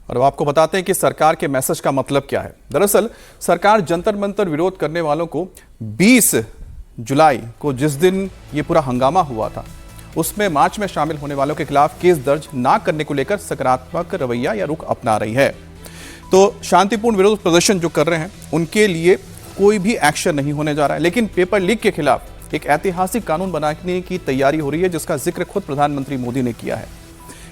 और अब आपको बताते हैं कि सरकार के मैसेज का मतलब क्या है। दरअसल सरकार जंतर मंतर विरोध करने वालों को 20 जुलाई को जिस दिन ये पूरा हंगामा हुआ था उसमें मार्च में शामिल होने वालों के खिलाफ केस दर्ज ना करने को लेकर सकारात्मक रवैया या रुख अपना रही है। तो शांतिपूर्ण विरोध प्रदर्शन जो कर रहे हैं उनके लिए कोई भी एक्शन नहीं होने जा रहा है, लेकिन पेपर लीक के खिलाफ एक ऐतिहासिक कानून बनाने की तैयारी हो रही है जिसका जिक्र खुद प्रधानमंत्री मोदी ने किया है।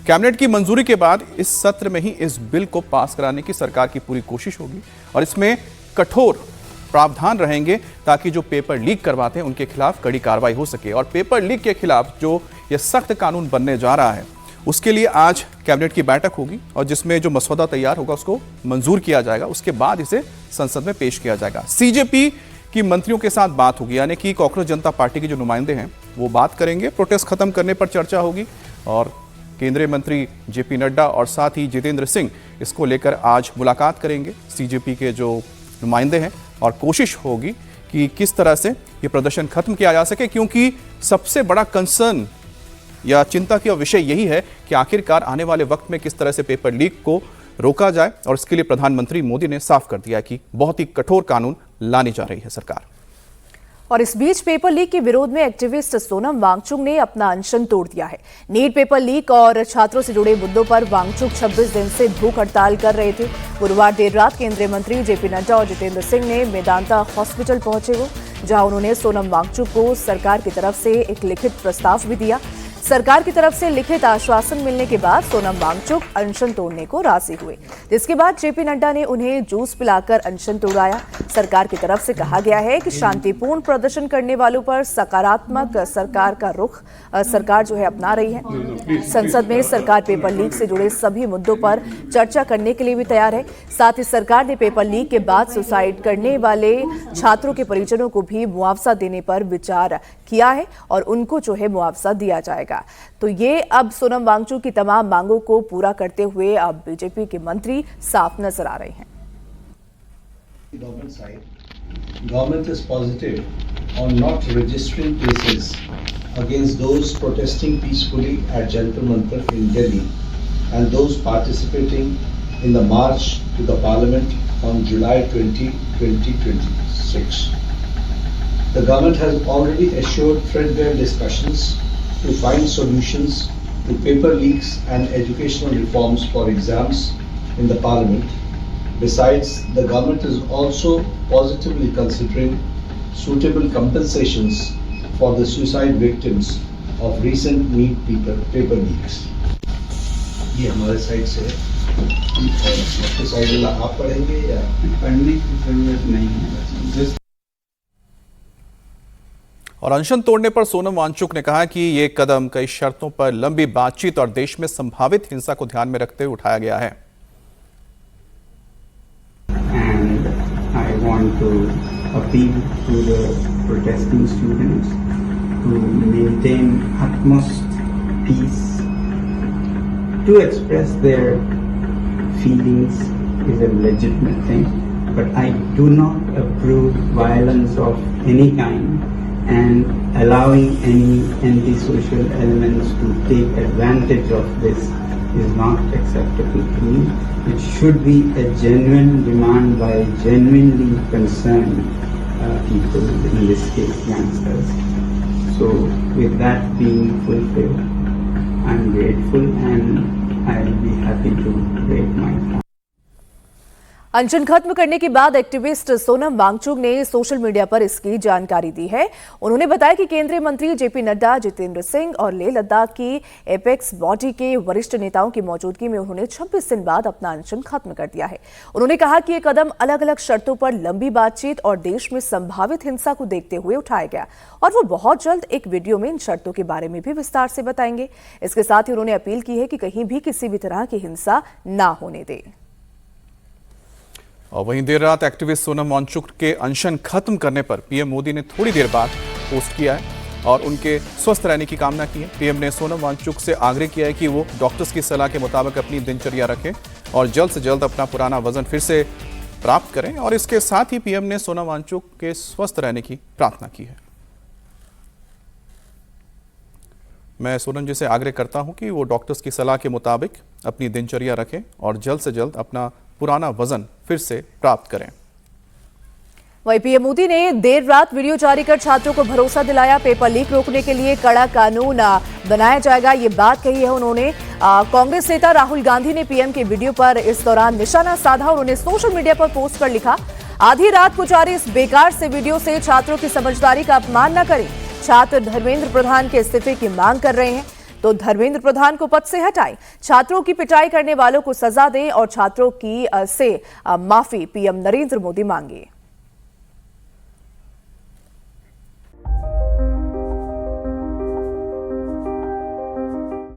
कैबिनेट की मंजूरी के बाद इस सत्र में ही इस बिल को पास कराने की सरकार की पूरी कोशिश होगी और इसमें कठोर प्रावधान रहेंगे ताकि जो पेपर लीक करवाते हैं उनके खिलाफ कड़ी कार्रवाई हो सके। और पेपर लीक के खिलाफ जो यह सख्त कानून बनने जा रहा है उसके लिए आज कैबिनेट की बैठक होगी और जिसमें जो मसौदा तैयार होगा उसको मंजूर किया जाएगा। उसके बाद इसे संसद में पेश किया जाएगा। सीजेपी की मंत्रियों के साथ बात होगी, यानी कि कांग्रेस जनता पार्टी के जो नुमाइंदे हैं वो बात करेंगे। प्रोटेस्ट खत्म करने पर चर्चा होगी और केंद्रीय मंत्री जेपी नड्डा और साथ ही जितेंद्र सिंह इसको लेकर आज मुलाकात करेंगे सीजेपी के जो नुमाइंदे हैं और कोशिश होगी कि किस तरह से ये प्रदर्शन खत्म किया जा सके, क्योंकि सबसे बड़ा कंसर्न या चिंता का विषय यही है कि आखिरकार आने वाले वक्त में किस तरह से पेपर लीक को रोका जाए। और इसके लिए प्रधानमंत्री मोदी ने साफ कर दिया कि बहुत ही कठोर कानून लाने जा रही है सरकार। और इस बीच पेपर लीक के विरोध में एक्टिविस्ट सोनम वांगचुक ने अपना अनशन तोड़ दिया है। नीट पेपर लीक और छात्रों से जुड़े मुद्दों पर वांगचुक 26 दिन से भूख हड़ताल कर रहे थे। गुरुवार देर रात केंद्रीय मंत्री जेपी नड्डा और जितेंद्र सिंह ने मेदांता हॉस्पिटल पहुंचे, जहां उन्होंने सोनम वांगचुक को सरकार की तरफ से एक लिखित प्रस्ताव भी दिया। सरकार की तरफ से लिखित आश्वासन मिलने के बाद सोनम वांगचुक अनशन तोड़ने को राजी हुए, जिसके बाद जेपी नड्डा ने उन्हें जूस पिलाकर अनशन तोड़ाया। सरकार की तरफ से कहा गया है कि शांतिपूर्ण प्रदर्शन करने वालों पर सकारात्मक सरकार जो है अपना रही है। संसद में सरकार पेपर लीक से जुड़े सभी मुद्दों पर चर्चा करने के लिए भी तैयार है। साथ ही सरकार ने पेपर लीक के बाद सुसाइड करने वाले छात्रों के परिजनों को भी मुआवजा देने पर विचार किया है और उनको जो है मुआवजा दिया जाएगा। तो ये अब सोनम वांगचुक की तमाम मांगों को पूरा करते हुए अब बीजेपी के मंत्री साफ नजर आ रहे हैं। Government is positive on not registering cases against those protesting peacefully at Jantar Mantar in Delhi and those participating in the march to the Parliament on July 20, 2026. The government has already assured threadbare discussions to find solutions to paper leaks and educational reforms for exams in the Parliament. Besides, the government is also positively considering suitable compensations for the suicide victims of recent NEET paper leaks. ये हमारे side से आपके side वाला आप पढ़ेंगे या पढ़ने की जरूरत नहीं है। और अनशन तोड़ने पर सोनम वांगचुक ने कहा कि ये कदम कई शर्तों पर लंबी बातचीत और देश में संभावित हिंसा को ध्यान में रखते हुए उठाया गया है। And I want to appeal to the protesting students to maintain utmost peace. To express their feelings is a legitimate thing, but I do not approve violence of any kind. And allowing any antisocial elements to take advantage of this is not acceptable to me. It should be a genuine demand by genuinely concerned people, in this case youngsters. So with that being fulfilled, I am grateful and I will be happy to break my fast. अनशन खत्म करने के बाद activist Sonam Wangchuck ने social media पर इसकी जानकारी दी है। उन्होंने बताया कि केंद्रीय मंत्री जेपी नड्डा, जितेंद्र सिंह और लेह लद्दाख की एपेक्स बॉडी के वरिष्ठ नेताओं की मौजूदगी में उन्होंने 26 दिन बाद अपना अनशन खत्म कर दिया है। उन्होंने कहा कि यह कदम अलग अलग शर्तों पर लंबी बातचीत और देश में संभावित हिंसा को देखते हुए उठाया गया और वो बहुत जल्द एक वीडियो में इन शर्तों के बारे में भी विस्तार से बताएंगे। इसके साथ ही उन्होंने अपील की है कि कहीं भी किसी भी तरह की हिंसा ना होने दें। और वहीं देर रात एक्टिविस्ट सोनम वांगचुक के अनशन खत्म करने पर पीएम मोदी ने थोड़ी देर बाद पोस्ट किया है और उनके स्वस्थ रहने की कामना की है। पीएम ने सोनम वांगचुक से आग्रह किया है कि वो डॉक्टर्स की सलाह के मुताबिक अपनी दिनचर्या रखें और जल्द से जल्द अपना पुराना वजन फिर से प्राप्त करें। और इसके साथ ही पीएम ने सोनम वांगचुक के स्वस्थ रहने की प्रार्थना की है। मैं सोनम जी से आग्रह करता हूं कि वो डॉक्टर्स की सलाह के मुताबिक अपनी दिनचर्या रखें और जल्द से जल्द अपना पुराना वजन फिर से प्राप्त करें। वहीं पीएम मोदी ने देर रात वीडियो जारी कर छात्रों को भरोसा दिलाया, पेपर लीक रोकने के लिए कड़ा कानून बनाया जाएगा, ये बात कही है उन्होंने। कांग्रेस नेता राहुल गांधी ने पीएम के वीडियो पर इस दौरान निशाना साधा और उन्होंने सोशल मीडिया पर पोस्ट कर लिखा, आधी रात को जारी इस बेकार से वीडियो से छात्रों की समझदारी का अपमान न करें। छात्र धर्मेंद्र प्रधान के इस्तीफे की मांग कर रहे हैं तो धर्मेंद्र प्रधान को पद से हटाएं, छात्रों की पिटाई करने वालों को सजा दें और छात्रों की से माफी पीएम नरेंद्र मोदी मांगे।